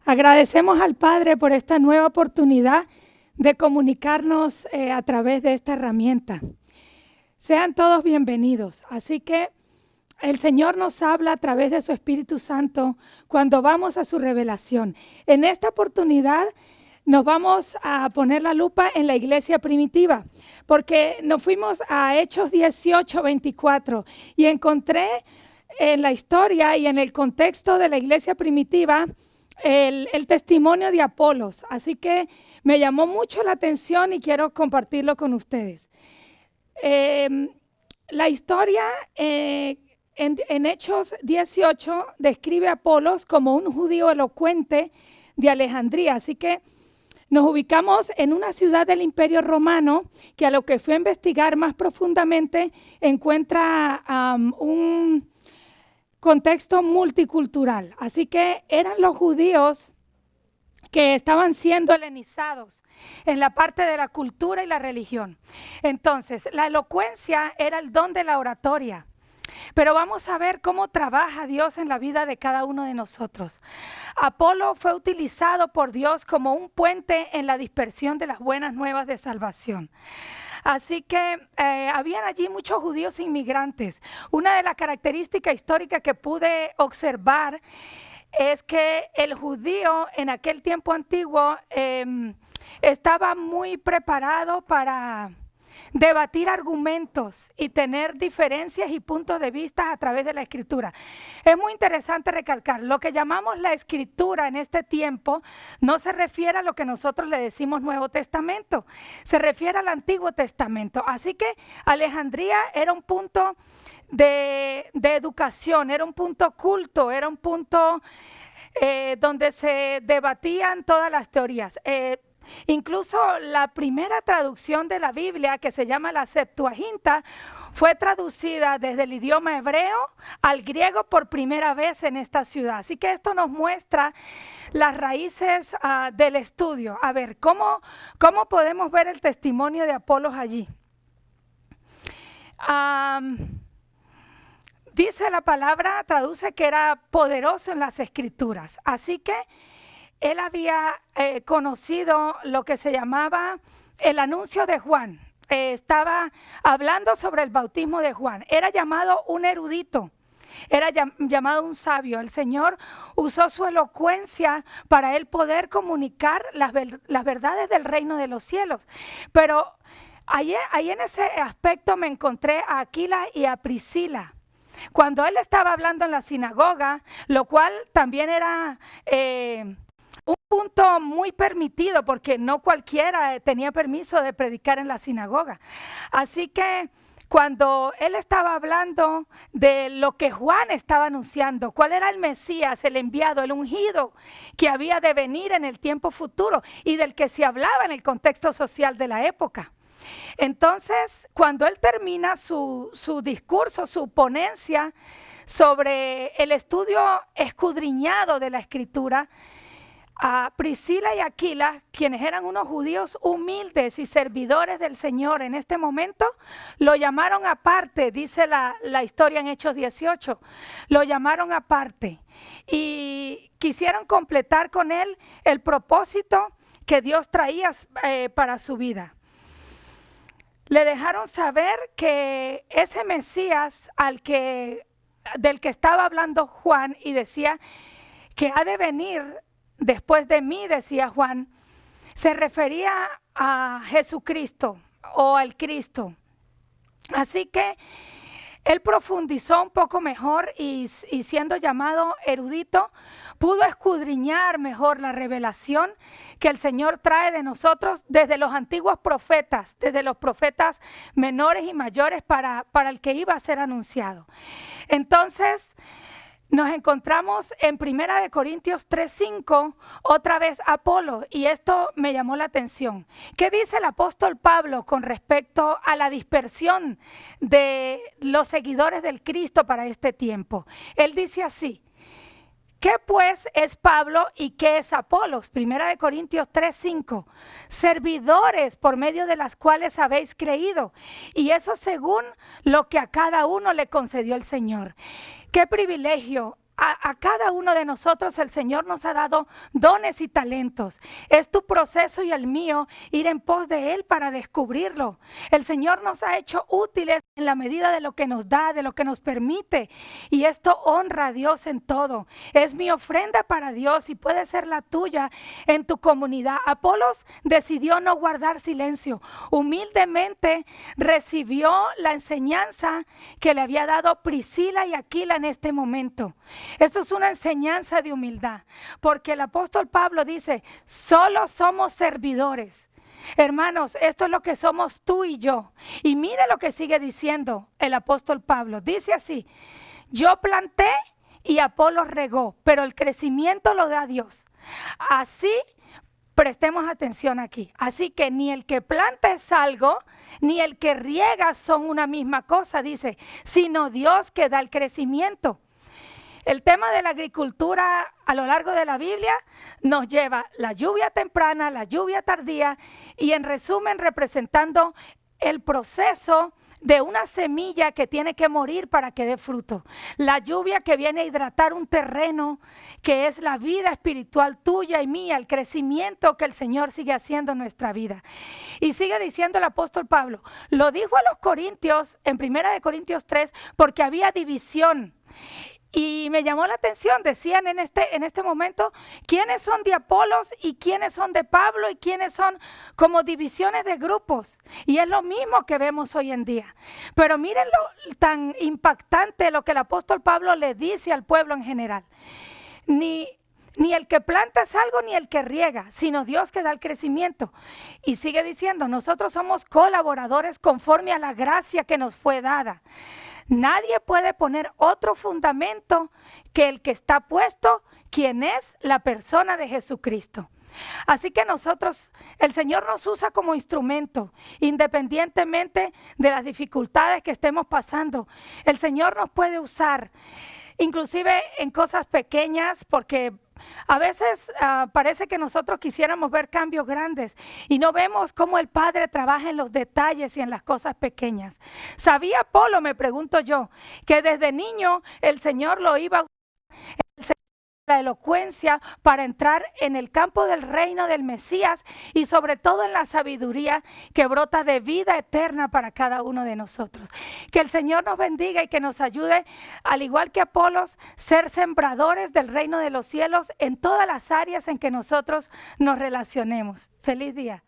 Agradecemos al Padre por esta nueva oportunidad de comunicarnos a través de esta herramienta. Sean todos bienvenidos. Así que el Señor nos habla a través de su Espíritu Santo cuando vamos a su revelación. En esta oportunidad nos vamos a poner la lupa en la iglesia primitiva, porque nos fuimos a Hechos 18, 24 y encontré en la historia y en el contexto de la iglesia primitiva el testimonio de Apolos. Así que me llamó mucho la atención y quiero compartirlo con ustedes. La historia en Hechos 18 describe a Apolos como un judío elocuente de Alejandría. Así que nos ubicamos en una ciudad del Imperio Romano que, a lo que fui a investigar más profundamente, encuentra un contexto multicultural. Así que eran los judíos que estaban siendo helenizados en la parte de la cultura y la religión. Entonces, la elocuencia era el don de la oratoria. Pero vamos a ver cómo trabaja Dios en la vida de cada uno de nosotros. Apolo fue utilizado por Dios como un puente en la dispersión de las buenas nuevas de salvación. Así que habían allí muchos judíos inmigrantes. Una de las características históricas que pude observar es que el judío en aquel tiempo antiguo estaba muy preparado para debatir argumentos y tener diferencias y puntos de vista a través de la escritura. Es muy interesante recalcar, lo que llamamos la escritura en este tiempo no se refiere a lo que nosotros le decimos Nuevo Testamento, se refiere al Antiguo Testamento. Así que Alejandría era un punto de educación, era un punto culto, era un punto donde se debatían todas las teorías. Incluso la primera traducción de la Biblia, que se llama la Septuaginta, fue traducida desde el idioma hebreo al griego por primera vez en esta ciudad. Así que esto nos muestra las raíces del estudio. A ver, ¿cómo podemos ver el testimonio de Apolos allí? Dice la palabra, traduce que era poderoso en las escrituras. Así que él había conocido lo que se llamaba el anuncio de Juan. Estaba hablando sobre el bautismo de Juan. Era llamado un erudito, era llamado un sabio. El Señor usó su elocuencia para él poder comunicar las verdades del reino de los cielos. Pero ahí en ese aspecto me encontré a Aquila y a Priscila. Cuando él estaba hablando en la sinagoga, lo cual también era un punto muy permitido, porque no cualquiera tenía permiso de predicar en la sinagoga. Así que cuando él estaba hablando de lo que Juan estaba anunciando, cuál era el Mesías, el enviado, el ungido que había de venir en el tiempo futuro y del que se hablaba en el contexto social de la época. Entonces, cuando él termina su discurso, su ponencia sobre el estudio escudriñado de la Escritura, a Priscila y Aquila, quienes eran unos judíos humildes y servidores del Señor en este momento, lo llamaron aparte, dice la historia en Hechos 18, lo llamaron aparte y quisieron completar con él el propósito que Dios traía para su vida. Le dejaron saber que ese Mesías del que estaba hablando Juan y decía que ha de venir después de mí, decía Juan, se refería a Jesucristo o al Cristo. Así que él profundizó un poco mejor y siendo llamado erudito, pudo escudriñar mejor la revelación que el Señor trae de nosotros desde los antiguos profetas, desde los profetas menores y mayores para el que iba a ser anunciado. Entonces, nos encontramos en 1 Corintios 3:5, otra vez Apolo, y esto me llamó la atención. ¿Qué dice el apóstol Pablo con respecto a la dispersión de los seguidores del Cristo para este tiempo? Él dice así: ¿qué pues es Pablo y qué es Apolos? 1 Corintios 3:5, servidores por medio de las cuales habéis creído, y eso según lo que a cada uno le concedió el Señor. Qué privilegio a cada uno de nosotros el Señor nos ha dado dones y talentos. Es tu proceso y el mío ir en pos de Él para descubrirlo. El Señor nos ha hecho útiles en la medida de lo que nos da, de lo que nos permite. Y esto honra a Dios en todo. Es mi ofrenda para Dios y puede ser la tuya en tu comunidad. Apolos decidió no guardar silencio. Humildemente recibió la enseñanza que le había dado Priscila y Aquila en este momento. Esto es una enseñanza de humildad, porque el apóstol Pablo dice, solo somos servidores. Hermanos, esto es lo que somos tú y yo. Y mire lo que sigue diciendo el apóstol Pablo. Dice así, yo planté y Apolos regó, pero el crecimiento lo da Dios. Así, prestemos atención aquí. Así que ni el que planta es algo, ni el que riega son una misma cosa, dice, sino Dios que da el crecimiento. El tema de la agricultura a lo largo de la Biblia nos lleva la lluvia temprana, la lluvia tardía y en resumen representando el proceso de una semilla que tiene que morir para que dé fruto. La lluvia que viene a hidratar un terreno que es la vida espiritual tuya y mía, el crecimiento que el Señor sigue haciendo en nuestra vida. Y sigue diciendo el apóstol Pablo, lo dijo a los corintios en 1 Corintios 3 porque había división. Y me llamó la atención, decían en este momento, quiénes son de Apolos y quiénes son de Pablo y quiénes son como divisiones de grupos. Y es lo mismo que vemos hoy en día. Pero miren lo tan impactante lo que el apóstol Pablo le dice al pueblo en general. Ni el que planta es algo, ni el que riega, sino Dios que da el crecimiento. Y sigue diciendo, nosotros somos colaboradores conforme a la gracia que nos fue dada. Nadie puede poner otro fundamento que el que está puesto, quien es la persona de Jesucristo. Así que nosotros, el Señor nos usa como instrumento, independientemente de las dificultades que estemos pasando. El Señor nos puede usar, inclusive en cosas pequeñas, porque a veces parece que nosotros quisiéramos ver cambios grandes y no vemos cómo el Padre trabaja en los detalles y en las cosas pequeñas. ¿Sabía Apolo, me pregunto yo, que desde niño el Señor lo iba a usar la elocuencia para entrar en el campo del reino del Mesías y sobre todo en la sabiduría que brota de vida eterna para cada uno de nosotros? Que el Señor nos bendiga y que nos ayude, al igual que Apolos, ser sembradores del reino de los cielos en todas las áreas en que nosotros nos relacionemos. Feliz día.